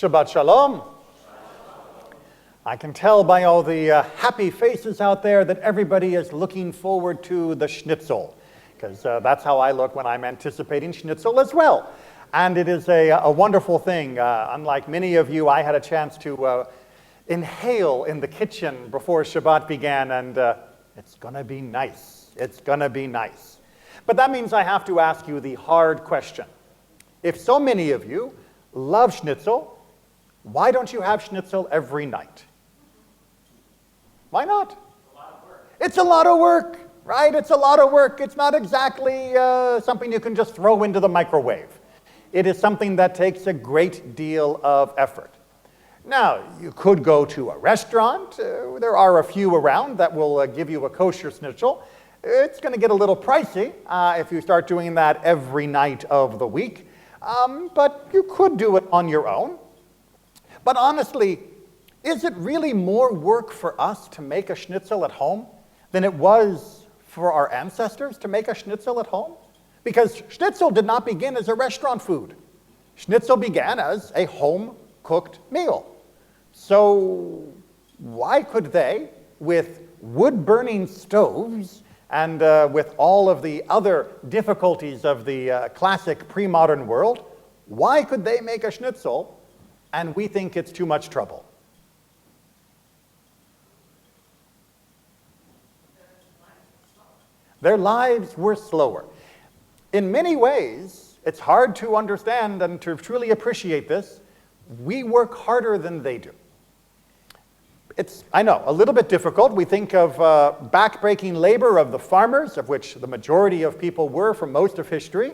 Shabbat Shalom. I can tell by all the happy faces out there that everybody is looking forward to the Schnitzel, because that's how I look when I'm anticipating Schnitzel as well. And it is a wonderful thing. Unlike many of you, I had a chance to inhale in the kitchen before Shabbat began, and it's going to be nice. It's going to be nice. But that means I have to ask you the hard question. If so many of you love Schnitzel, why don't you have Schnitzel every night? Why not? It's a lot of work, right? It's a lot of work. It's not exactly something you can just throw into the microwave. It is something that takes a great deal of effort. Now, you could go to a restaurant. There are a few around that will give you a kosher Schnitzel. It's going to get a little pricey if you start doing that every night of the week. But you could do it on your own. But honestly, is it really more work for us to make a Schnitzel at home than it was for our ancestors to make a Schnitzel at home? Because Schnitzel did not begin as a restaurant food. Schnitzel began as a home-cooked meal. So why could they, with wood-burning stoves and with all of the other difficulties of the classic pre-modern world, why could they make a Schnitzel and we think it's too much trouble? Their lives were slower. In many ways, it's hard to understand and to truly appreciate this. We work harder than they do. It's, I know, a little bit difficult. We think of back-breaking labor of the farmers, of which the majority of people were for most of history,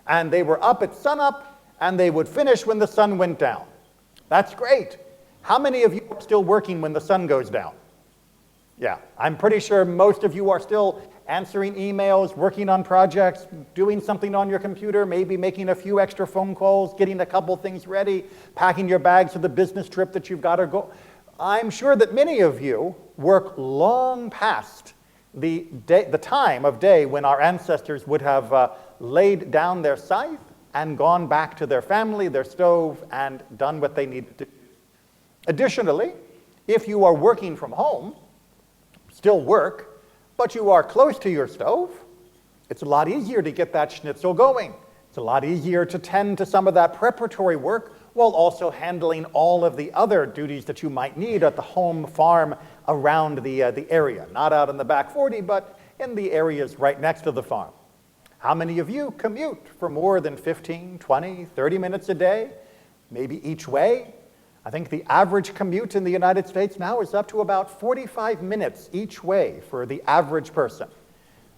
and they were up at sunup, and they would finish when the sun went down. That's great. How many of you are still working when the sun goes down? Yeah, I'm pretty sure most of you are still answering emails, working on projects, doing something on your computer, maybe making a few extra phone calls, getting a couple things ready, packing your bags for the business trip that you've got to go. I'm sure that many of you work long past the time of day when our ancestors would have laid down their scythe and gone back to their family, their stove, and done what they needed to do. Additionally, if you are working from home, still work, but you are close to your stove, it's a lot easier to get that Schnitzel going. It's a lot easier to tend to some of that preparatory work while also handling all of the other duties that you might need at the home farm around the area. Not out in the back 40, but in the areas right next to the farm. How many of you commute for more than 15, 20, 30 minutes a day, maybe each way? I think the average commute in the United States now is up to about 45 minutes each way for the average person.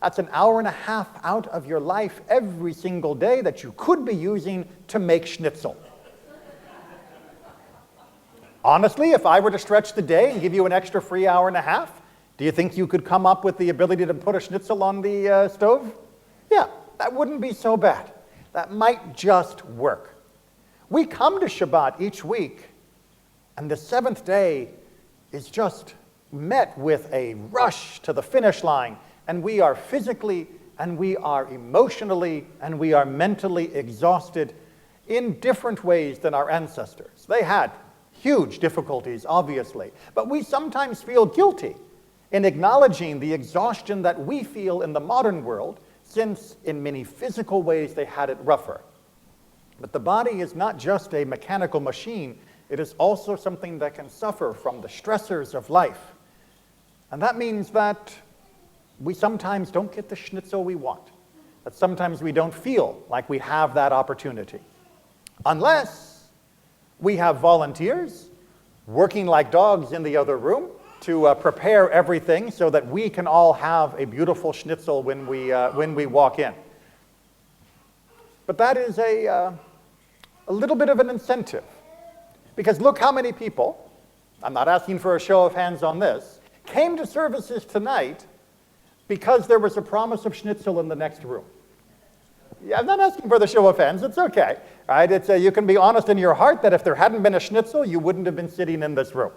That's an hour and a half out of your life every single day that you could be using to make Schnitzel. Honestly, if I were to stretch the day and give you an extra free hour and a half, do you think you could come up with the ability to put a Schnitzel on the stove? Yeah, that wouldn't be so bad. That might just work. We come to Shabbat each week, and the seventh day is just met with a rush to the finish line, and we are physically, and we are emotionally, and we are mentally exhausted in different ways than our ancestors. They had huge difficulties, obviously, but we sometimes feel guilty in acknowledging the exhaustion that we feel in the modern world, since in many physical ways they had it rougher. But the body is not just a mechanical machine. It is also something that can suffer from the stressors of life. And that means that we sometimes don't get the Schnitzel we want. That sometimes we don't feel like we have that opportunity. Unless we have volunteers working like dogs in the other room to prepare everything so that we can all have a beautiful Schnitzel when we walk in. But that is a little bit of an incentive. Because look how many people, I'm not asking for a show of hands on this, came to services tonight because there was a promise of Schnitzel in the next room. Yeah, I'm not asking for the show of hands, it's okay. Right? It's you can be honest in your heart that if there hadn't been a Schnitzel, you wouldn't have been sitting in this room.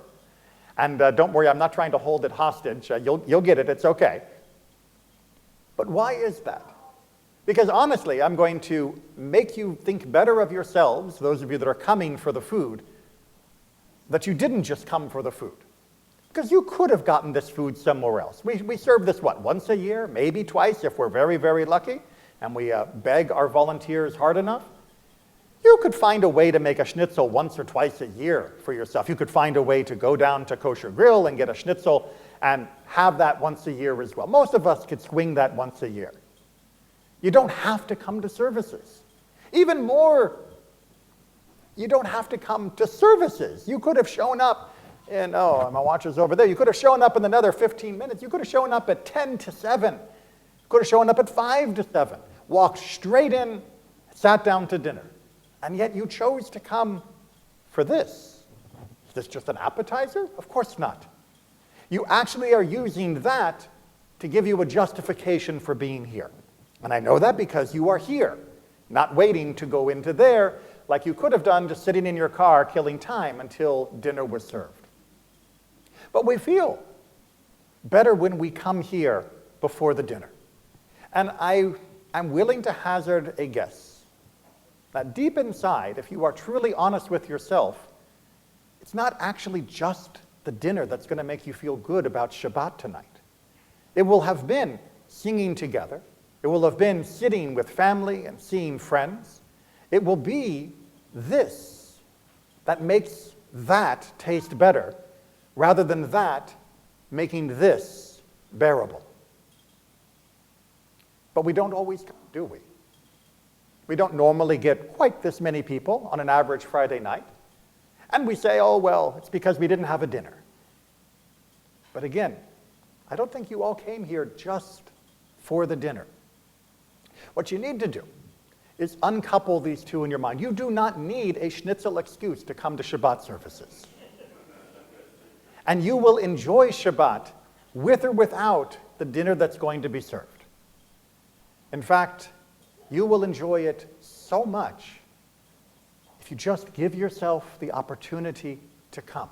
And don't worry, I'm not trying to hold it hostage. You'll get it, it's okay. But why is that? Because honestly, I'm going to make you think better of yourselves, those of you that are coming for the food, that you didn't just come for the food. Because you could have gotten this food somewhere else. We serve this, what, once a year, maybe twice if we're very, very lucky, and we beg our volunteers hard enough. You could find a way to make a schnitzel once or twice a year for yourself. You could find a way to go down to Kosher Grill and get a schnitzel and have that once a year as well. Most of us could swing that once a year. You don't have to come to services. Even more, you don't have to come to services. You could have shown up in, oh, my watch is over there. You could have shown up in another 15 minutes. You could have shown up at 10 to 7. You could have shown up at 5 to 7. Walked straight in, sat down to dinner. And yet you chose to come for this. Is this just an appetizer? Of course not. You actually are using that to give you a justification for being here. And I know that because you are here, not waiting to go into there like you could have done just sitting in your car killing time until dinner was served. But we feel better when we come here before the dinner. And I'm willing to hazard a guess that deep inside, if you are truly honest with yourself, it's not actually just the dinner that's going to make you feel good about Shabbat tonight. It will have been singing together. It will have been sitting with family and seeing friends. It will be this that makes that taste better rather than that making this bearable. But we don't always come, do we? We don't normally get quite this many people on an average Friday night. And we say, oh, well, it's because we didn't have a dinner. But again, I don't think you all came here just for the dinner. What you need to do is uncouple these two in your mind. You do not need a Schnitzel excuse to come to Shabbat services. And you will enjoy Shabbat with or without the dinner that's going to be served. In fact, you will enjoy it so much if you just give yourself the opportunity to come.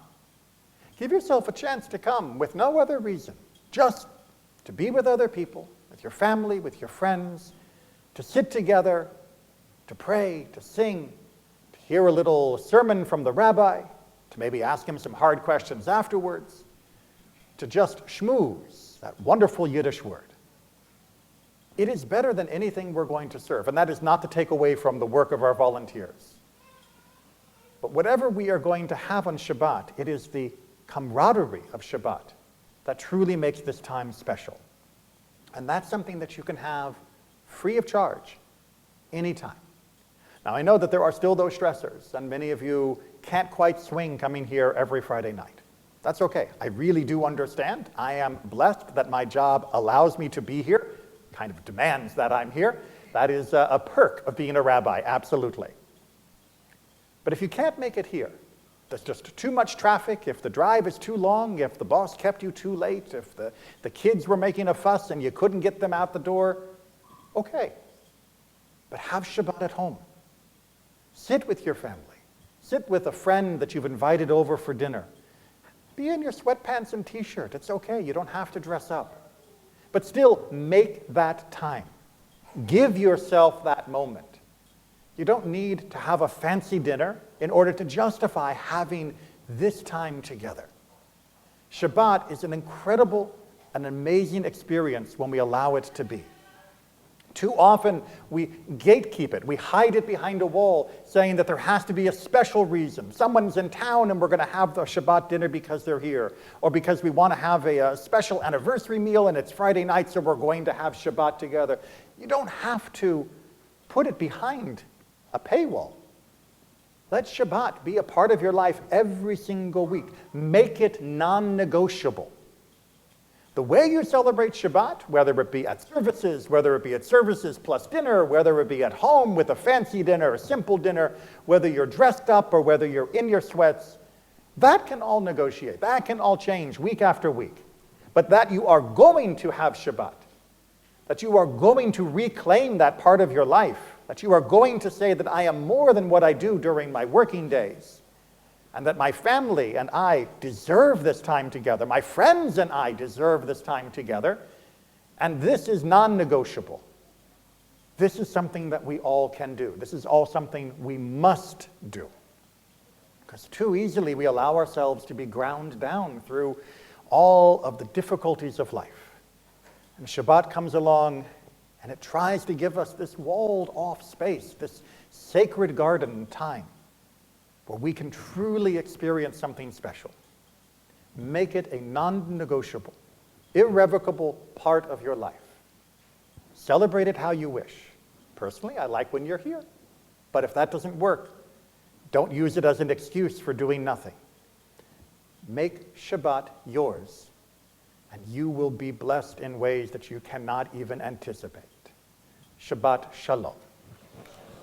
Give yourself a chance to come with no other reason, just to be with other people, with your family, with your friends, to sit together, to pray, to sing, to hear a little sermon from the rabbi, to maybe ask him some hard questions afterwards, to just schmooze, that wonderful Yiddish word. It is better than anything we're going to serve, and that is not to take away from the work of our volunteers. But whatever we are going to have on Shabbat, it is the camaraderie of Shabbat that truly makes this time special. And that's something that you can have free of charge anytime. Now, I know that there are still those stressors, and many of you can't quite swing coming here every Friday night. That's okay. I really do understand. I am blessed that my job allows me to be here, kind of demands that I'm here. That is a perk of being a rabbi, absolutely. But if you can't make it here, there's just too much traffic, if the drive is too long, if the boss kept you too late, if the kids were making a fuss and you couldn't get them out the door, okay. But have Shabbat at home. Sit with your family. Sit with a friend that you've invited over for dinner. Be in your sweatpants and t-shirt. It's okay. You don't have to dress up. But still, make that time. Give yourself that moment. You don't need to have a fancy dinner in order to justify having this time together. Shabbat is an incredible and amazing experience when we allow it to be. Too often, we gatekeep it. We hide it behind a wall, saying that there has to be a special reason. Someone's in town and we're going to have the Shabbat dinner because they're here, or because we want to have a special anniversary meal and it's Friday night, so we're going to have Shabbat together. You don't have to put it behind a paywall. Let Shabbat be a part of your life every single week. Make it non-negotiable. The way you celebrate Shabbat, whether it be at services plus dinner, whether it be at home with a fancy dinner, a simple dinner, whether you're dressed up or whether you're in your sweats, that can all negotiate. That can all change week after week. But that you are going to have Shabbat, that you are going to reclaim that part of your life, that you are going to say that I am more than what I do during my working days, and that my family and I deserve this time together. My friends and I deserve this time together. And this is non-negotiable. This is something that we all can do. This is all something we must do. Because too easily we allow ourselves to be ground down through all of the difficulties of life. And Shabbat comes along and it tries to give us this walled-off space, this sacred garden time, where we can truly experience something special. Make it a non-negotiable, irrevocable part of your life. Celebrate it how you wish. Personally, I like when you're here. But if that doesn't work, don't use it as an excuse for doing nothing. Make Shabbat yours, and you will be blessed in ways that you cannot even anticipate. Shabbat Shalom.